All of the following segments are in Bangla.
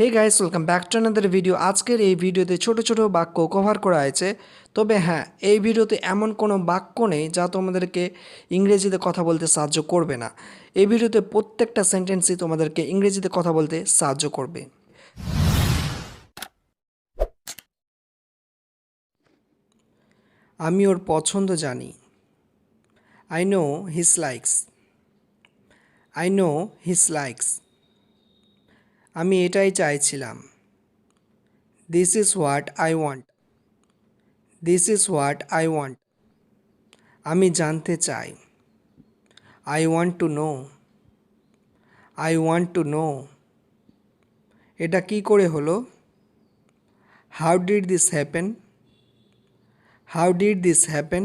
Hey guys, welcome back to another video. আজকের এই ভিডিওতে ছোট ছোট বাক্য কভার করা হয়েছে। তবে হ্যাঁ, এই ভিডিওতে এমন কোনো বাক্য নেই যা তোমাদেরকে ইংরেজিতে কথা বলতে সাহায্য করবে না। এই ভিডিওতে প্রত্যেকটা সেন্টেন্সই তোমাদেরকে ইংরেজিতে কথা বলতে সাহায্য করবে। আমি ওর পছন্দ জানি। I know his likes. I know his likes. আমি এটাই চাইছিলাম। This is what I want. This is what I want. আমি জানতে চাই। I want to know. I want to know. এটা কি করে হলো? How did this happen? How did this happen?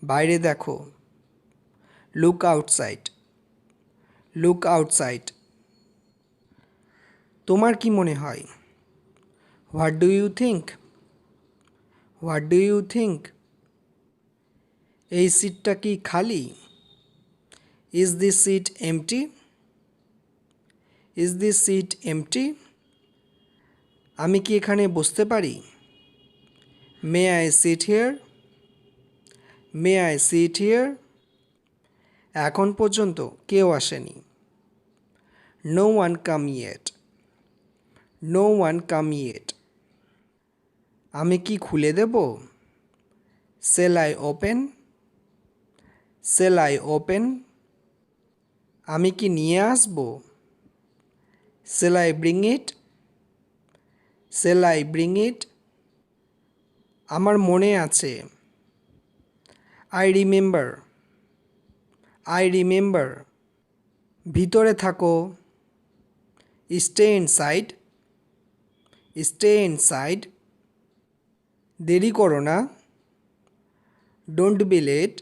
বাইরে দেখো। Look outside. Look outside. তোমার কি মনে হয়? What do you think? What do you think? এই সিটটা কি খালি? Is this seat empty? Is this seat empty? আমি কি এখানে বসতে পারি? May I sit here? May I sit here? এখন পর্যন্ত কেউ আসেনি। No one come yet. No one come yet. আমি কি খুলে দেব? Shall I open? Shall I open? আমি কি নিয়ে আসব? Shall I bring it? Shall I bring it? আমার মনে আছে। I remember. I remember. ভিতরে থাকো। Stay inside. Stay inside. দেরি করো না। Don't be late.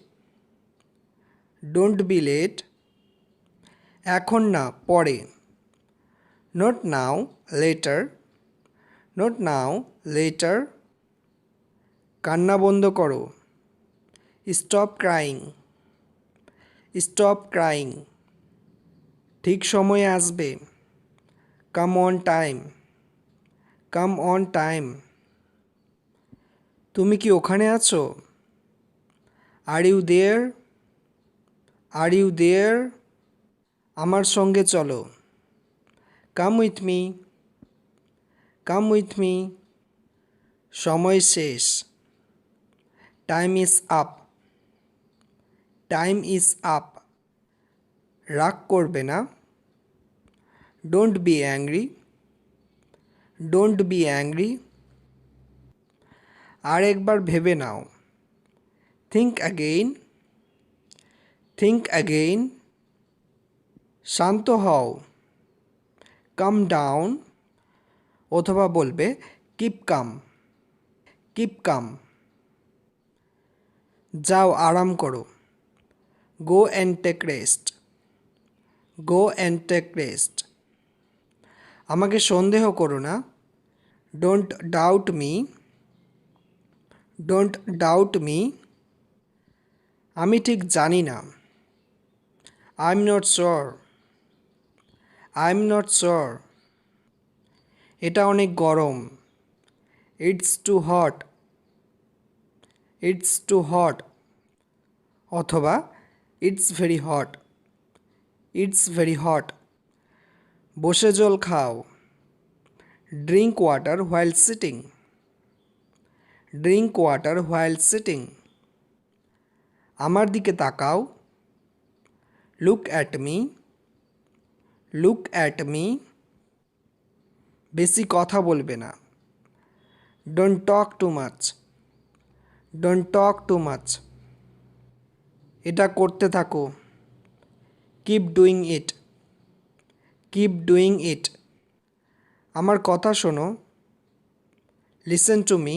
Don't be late. এখন না, পরে। Not now, later. Not now, later. কান্না বন্ধ করো। Stop crying. Stop crying. ঠিক সময়ে আসবে। Come on time. Come on time. তুমি কি ওখানে আছো? Are you there? Are you there? আমার সঙ্গে চলো। Come with me. Come with me. সময় শেষ। Time is up. Time is up. রাগ করবে না। Don't be angry. Don't be angry. আর একবার ভেবে নাও। Think again. Think again. শান্ত হও। Calm down. অথবা বলবে কিপ কাম। Keep calm. যাও আরাম করো। Go and take rest. Go and take rest. আমাকে সন্দেহ করো না। Don't doubt me. Don't doubt me. আমি ঠিক জানি না। I am not sure. I am not sure. এটা অনেক গরম। It's too hot. It's too hot. অথবা it's very hot. It's very hot. বসে জল খাও। Drink water while sitting. Drink water while sitting. আমার দিকে তাকাও। Look at me. Look at me. বেশি কথা বলবে না। Don't talk too much. Don't talk too much. এটা করতে থাকো। Keep doing it. Keep doing it. আমার কথা শোনো। Listen to me.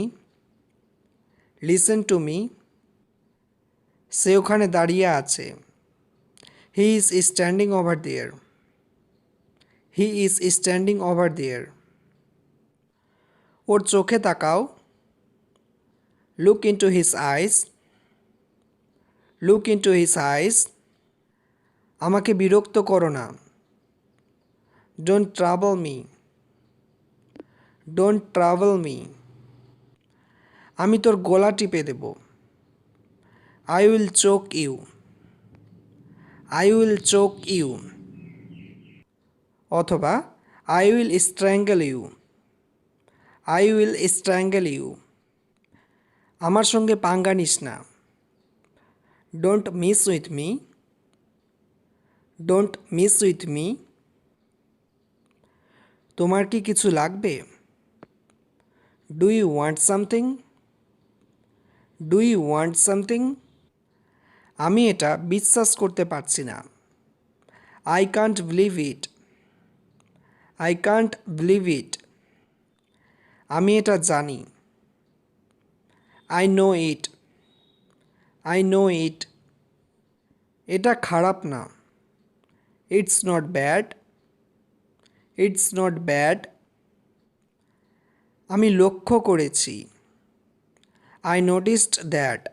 Listen to me. সে ওখানে দাঁড়িয়ে আছে। He is standing over there. He is standing over there. ওর চোখে তাকাও। Look into his eyes. Look into his আইস। আমাকে বিরক্ত করো না। Don't trouble me. Don't travel me. আমি তোর গলা টিপে দেব। I will choke you. I will choke you. অথবা I will strangle you. I will strangle you. আমার সঙ্গে পাঙ্গা নিস না। Don't mess with me. Don't mess with me. তোমার কি কিছু লাগবে? Do you want something? Do you want something? আমি এটা বিশ্বাস করতে পারছি না। I can't believe it. I can't believe ইট। আমি এটা জানি। I know it. I know it. এটা খারাপ না। It's not bad. It's not bad. আমি লক্ষ্য করেছি। I noticed that.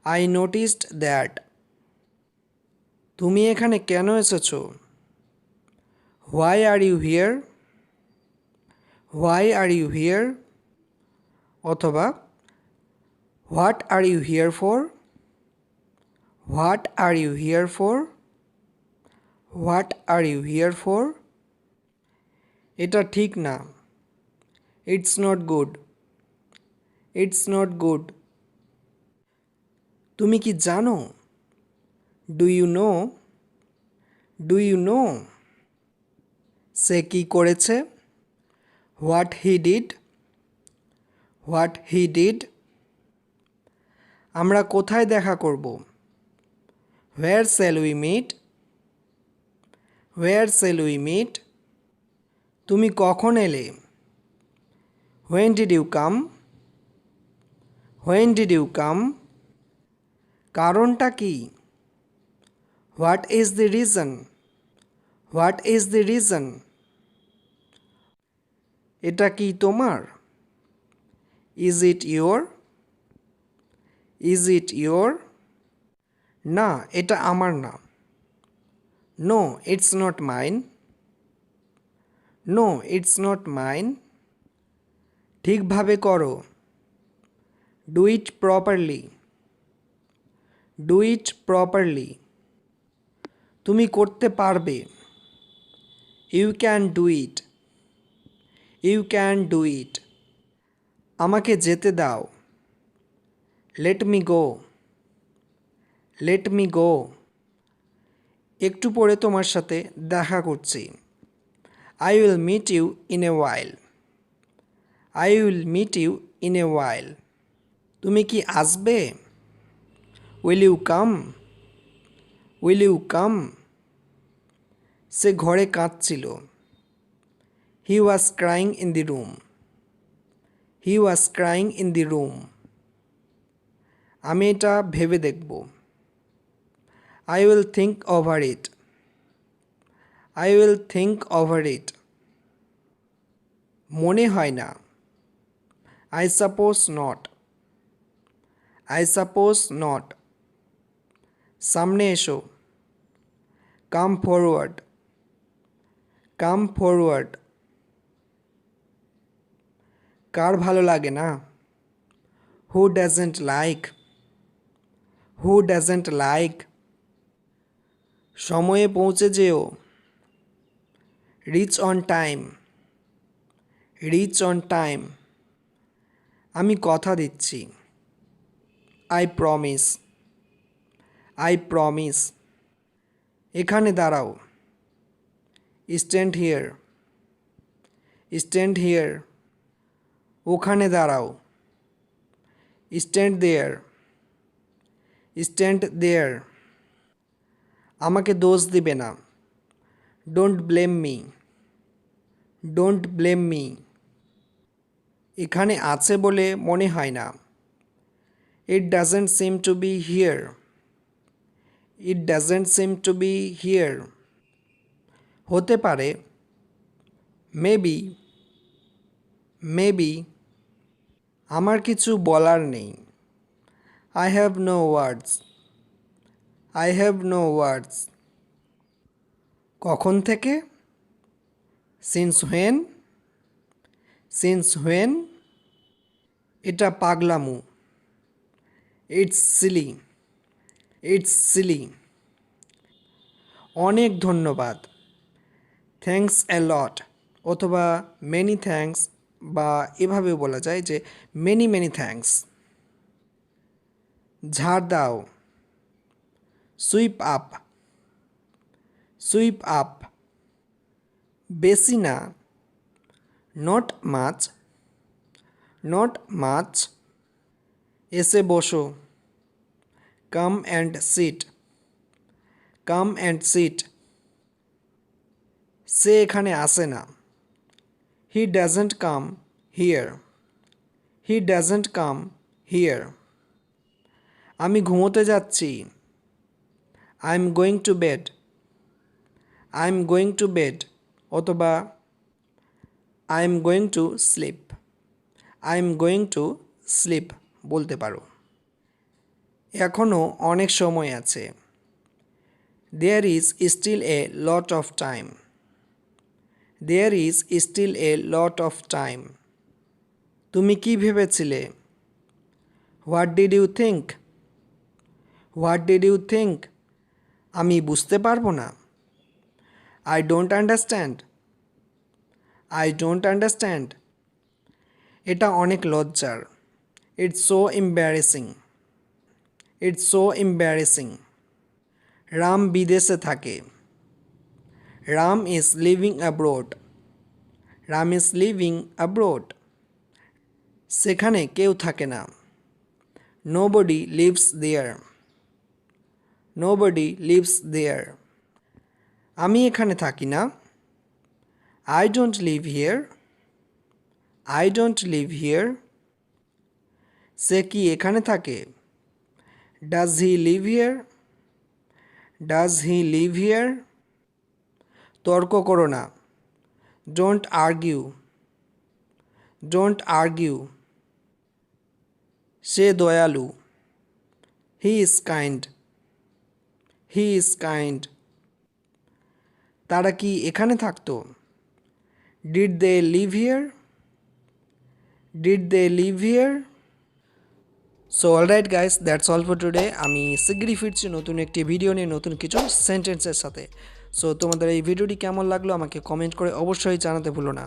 I noticed that. তুমি এখানে কেন এসেছো? Why are you here? Why are you here? অথবা what are you here for? What are you here for? What are you here for? এটা ঠিক না। It's not good. It's not good. তুমি কি জানো? Do you no? Do you know? সে কি করেছে? What he did? What he did? আমরা কোথায় দেখা করব? Where shall we meet? Where shall we meet? তুমি কখন এলে? When did you come? When did you come? কারণটা কি? What is the reason? What is the reason? এটা কি তোমার? Is it your? Is it your? না, এটা আমার না। No, it's not mine. No, it's not mine. ঠিকভাবে করো। Do it properly. Do it properly. তুমি করতে পারবে। You can do it. You can do it. আমাকে যেতে দাও। Let me go. Let me go. একটু পরে তোমার সাথে দেখা করছি। I will meet you in a while. I will meet you in a while. তুমি কি আসবে? Will you come? Will you come? সে ঘরে কাঁদছিল। He was crying in the room. He was crying in the room. আমি এটা ভেবে দেখব। I will think over it. I will think over it. মনে হয় না। I suppose not. I suppose not. সামনে এসো। Come forward. Come forward. কার ভালো লাগে না? Who doesn't like? Who doesn't like? সময়ে পৌঁছে যেও। Reach on time. Reach on time. আমি কথা দিচ্ছি। I promise. I promise. এখানে দাঁড়াও। Stand here. Stand here. ওখানে দাঁড়াও। Stand there. Stand there. আমাকে দোষ দিবে না। Don't blame me. Don't blame me. এখানে আছে বলে মনে হয় না। It doesn't seem to be here. It doesn't seem to be here. হতে পারে। মেবি। মেবি। আমার কিছু বলার নেই। I have no words. I have no words. কখন থেকে? Since when? সিন্স হোয়েন, এটা পাগলামু। It's silly, it's silly. অনেক ধন্যবাদ, থ্যাঙ্কস অ্যা লট, অথবা মেনি থ্যাঙ্কস, বা এভাবেও বলা যায় যে মেনি মেনি থ্যাঙ্কস। ঝাড় দাও, সুইপ আপ, সুইপ আপ। বেশি না, নট মাচ, নট মাচ। এসে বসো, come and sit, come and sit. সে এখানে আসে না, he doesn't come here, he doesn't come here. আমি ঘুমোতে যাচ্ছি, I am going to bed, I am going to bed, অথবা I am going to sleep, I am going to sleep বলতে পারো। এখনও অনেক সময় আছে, there is still a lot of time, there is still a lot of time. তুমি কি ভেবেছিলে, what did you think, what did you think. আমি বুঝতে পারবো না, I don't understand, I don't understand. এটা অনেক লজ্জার, it's so embarrassing, it's so embarrassing. Ram বিদেশে থাকে, Ram is living abroad, Ram is living abroad. সেখানে কেউ থাকে না, nobody lives there, nobody lives there. আমি এখানে থাকি না, I don't live here, I don't live here. সে কি এখানে থাকে, does he live here, does he live here. তর্ক করো না, ডোন্ট আর্গিউ, ডোন্ট আর্গিউ। সে দয়ালু, he is kind, he is kind. তারা কি এখানে থাকতো, did they live here, did they live here. So alright guys, that's all for today. আমি শিগগিরই ফিরছি নতুন একটি ভিডিও নিয়ে, নতুন কিছু সেন্টেন্সের সাথে। সো তোমাদের এই ভিডিওটি কেমন লাগলো আমাকে কমেন্ট করে অবশ্যই জানাতে ভুলো না।